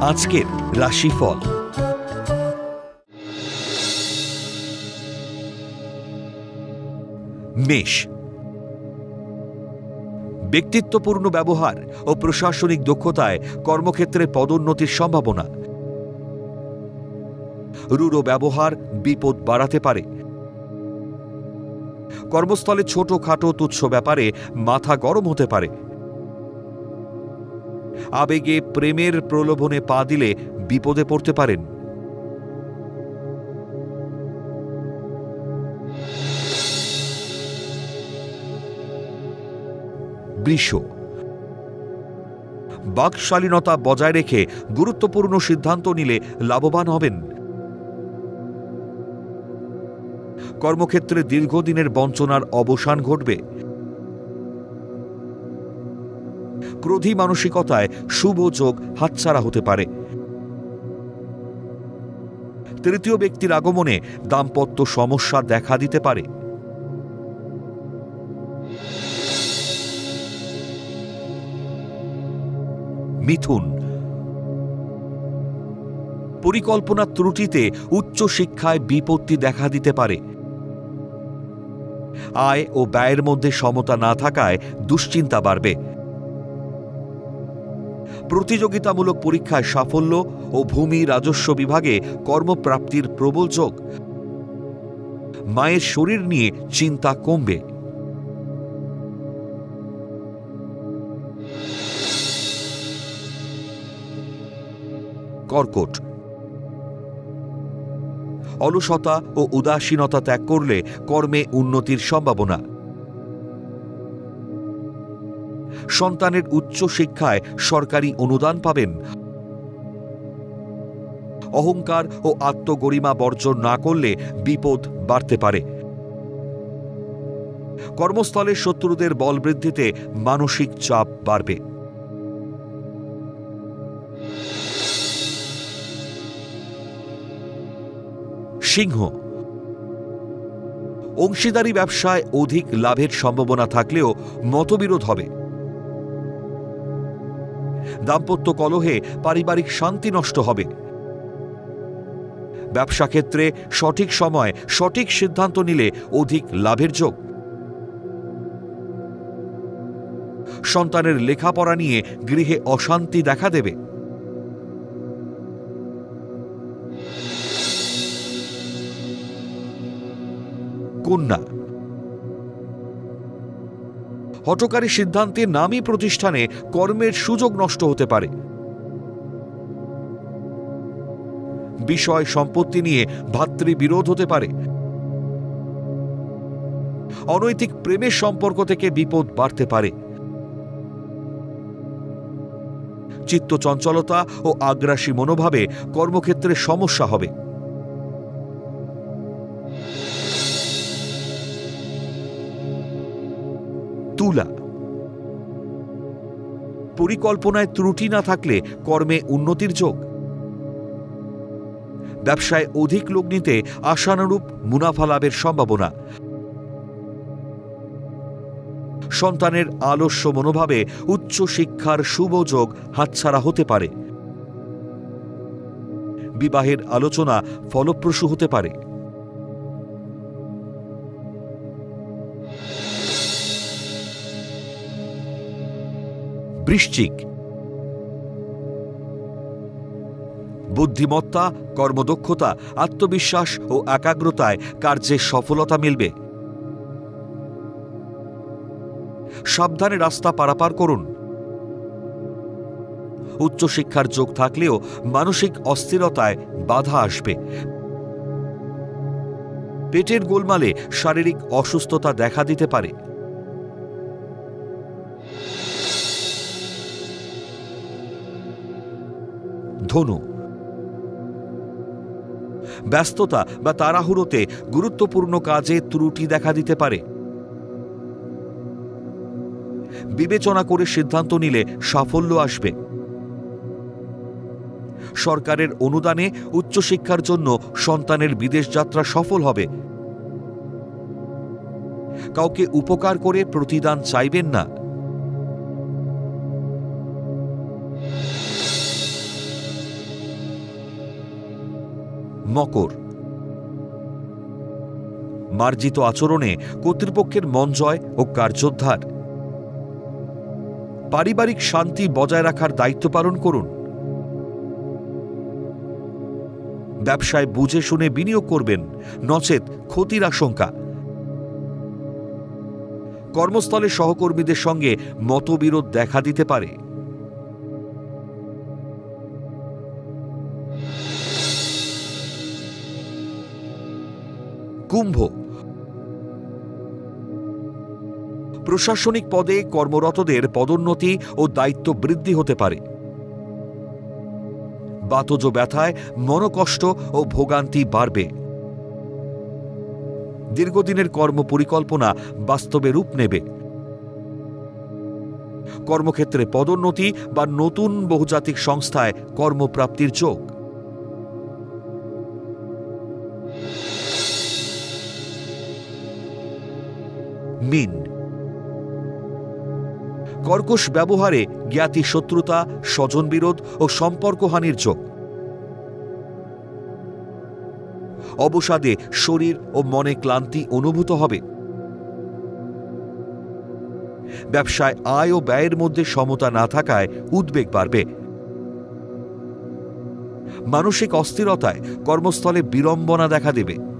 আজকের রাশিফল। মেষ, ব্যক্তিত্বপূর্ণ ব্যবহার ও প্রশাসনিক দক্ষতায় কর্মক্ষেত্রে পদোন্নতির সম্ভাবনা। রূঢ় ব্যবহার বিপদ বাড়াতে পারে। কর্মস্থলে ছোটখাটো তুচ্ছ ব্যাপারে মাথা গরম হতে পারে। আবেগে প্রেমের প্রলোভনে পা দিলে বিপদে পড়তে পারেন। বৃষ, বাকশালীনতা বজায় রেখে গুরুত্বপূর্ণ সিদ্ধান্ত নিলে লাভবান হবেন। কর্মক্ষেত্রে দীর্ঘদিনের বঞ্চনার অবসান ঘটবে। ক্রোধী মানসিকতায় শুভ যোগ হাতছাড়া হতে পারে। তৃতীয় ব্যক্তির আগমনে দাম্পত্য সমস্যা দেখা দিতে পারে। মিথুন, পরিকল্পনার ত্রুটিতে উচ্চ শিক্ষায় বিপত্তি দেখা দিতে পারে। আয় ও ব্যয়ের মধ্যে সমতা না থাকায় দুশ্চিন্তা বাড়বে। প্রতিযোগিতামূলক পরীক্ষায় সাফল্য ও ভূমি রাজস্ব বিভাগে কর্মপ্রাপ্তির প্রবল যোগ। মায়ের শরীর নিয়ে চিন্তা কমবে। কর্কট, অলসতা ও উদাসীনতা ত্যাগ করলে কর্মে উন্নতির সম্ভাবনা। সন্তানের উচ্চ শিক্ষায় সরকারি অনুদান পাবেন। অহংকার ও আত্মগরিমা বর্জন না করলে বিপদ বাড়তে পারে। কর্মস্থলে শত্রুদের বল বৃদ্ধিতে মানসিক চাপ বাড়বে। সিংহ, অংশীদারি ব্যবসায় অধিক লাভের সম্ভাবনা থাকলেও মতবিরোধ হবে। দাম্পত্য কলহে পারিবারিক শান্তি নষ্ট হবে। ব্যবসা ক্ষেত্রে সঠিক সময় সঠিক সিদ্ধান্ত নিলে অধিক লাভের যোগ। সন্তানের লেখাপড়া নিয়ে গৃহে অশান্তি দেখা দেবে। কন্যা, হঠকারী সিদ্ধান্তে নামী প্রতিষ্ঠানে কর্মের সুযোগ নষ্ট হতে পারে। বিষয় সম্পত্তি নিয়ে ভাতৃবিরোধ হতে পারে। অনৈতিক প্রেমের সম্পর্ক থেকে বিপদ বাড়তে পারে। চিত্তচঞ্চলতা ও আগ্রাসী মনোভাবে কর্মক্ষেত্রে সমস্যা হবে। তুলা, পরিকল্পনায় ত্রুটি না থাকলে কর্মে উন্নতির যোগ। ব্যবসায় অধিক লগ্নিতে আশানুরূপ মুনাফা লাভের সম্ভাবনা। সন্তানের আলস্য মনোভাবে উচ্চ শিক্ষার শুভ যোগ হাতছাড়া হতে পারে। বিবাহের আলোচনা ফলপ্রসূ হতে পারে। বৃশ্চিক, বুদ্ধিমত্তা, কর্মদক্ষতা, আত্মবিশ্বাস ও একাগ্রতায় কার্যে সফলতা মিলবে। সাবধানে রাস্তা পারাপার করুন। উচ্চশিক্ষার যোগ থাকলেও মানসিক অস্থিরতায় বাধা আসবে। পেটের গোলমালে শারীরিক অসুস্থতা দেখা দিতে পারে। ধনু, ব্যস্ততা বা তাড়াহুড়োতে গুরুত্বপূর্ণ কাজে ত্রুটি দেখা দিতে পারে। বিবেচনা করে সিদ্ধান্ত নিলে সাফল্য আসবে। সরকারের অনুদানে উচ্চশিক্ষার জন্য সন্তানের বিদেশ যাত্রা সফল হবে। কাউকে উপকার করে প্রতিদান চাইবেন না। মকর। মার্জিত আচরণে কর্তৃপক্ষের মন জয় ও কার্যোদ্ধার। পারিবারিক শান্তি বজায় রাখার দায়িত্ব পালন করুন। ব্যবসায় বুঝে শুনে বিনিয়োগ করবেন, নচেত ক্ষতির আশঙ্কা। কর্মস্থলে সহকর্মীদের সঙ্গে মতবিরোধ দেখা দিতে পারে। কুম্ভ। প্রশাসনিক পদে কর্মরতদের পদোন্নতি ও দায়িত্ব বৃদ্ধি হতে পারে। বাতজ ব্যথায় মনোকষ্ট ও ভোগান্তি বাড়বে। দীর্ঘদিনের কর্মপরিকল্পনা বাস্তবে রূপ নেবে। কর্মক্ষেত্রে পদোন্নতি বা নতুন বহুজাতিক সংস্থায় কর্মপ্রাপ্তির যোগ। মীন। কর্কশ ব্যবহারে জ্ঞাতি শত্রুতা, স্বজনবিরোধ ও সম্পর্কহানির যোগ। অবসাদে শরীর ও মনে ক্লান্তি অনুভূত হবে। ব্যবসায় আয় ও ব্যয়ের মধ্যে সমতা না থাকায় উদ্বেগ বাড়বে। মানসিক অস্থিরতায় কর্মস্থলে বিড়ম্বনা দেখা দেবে।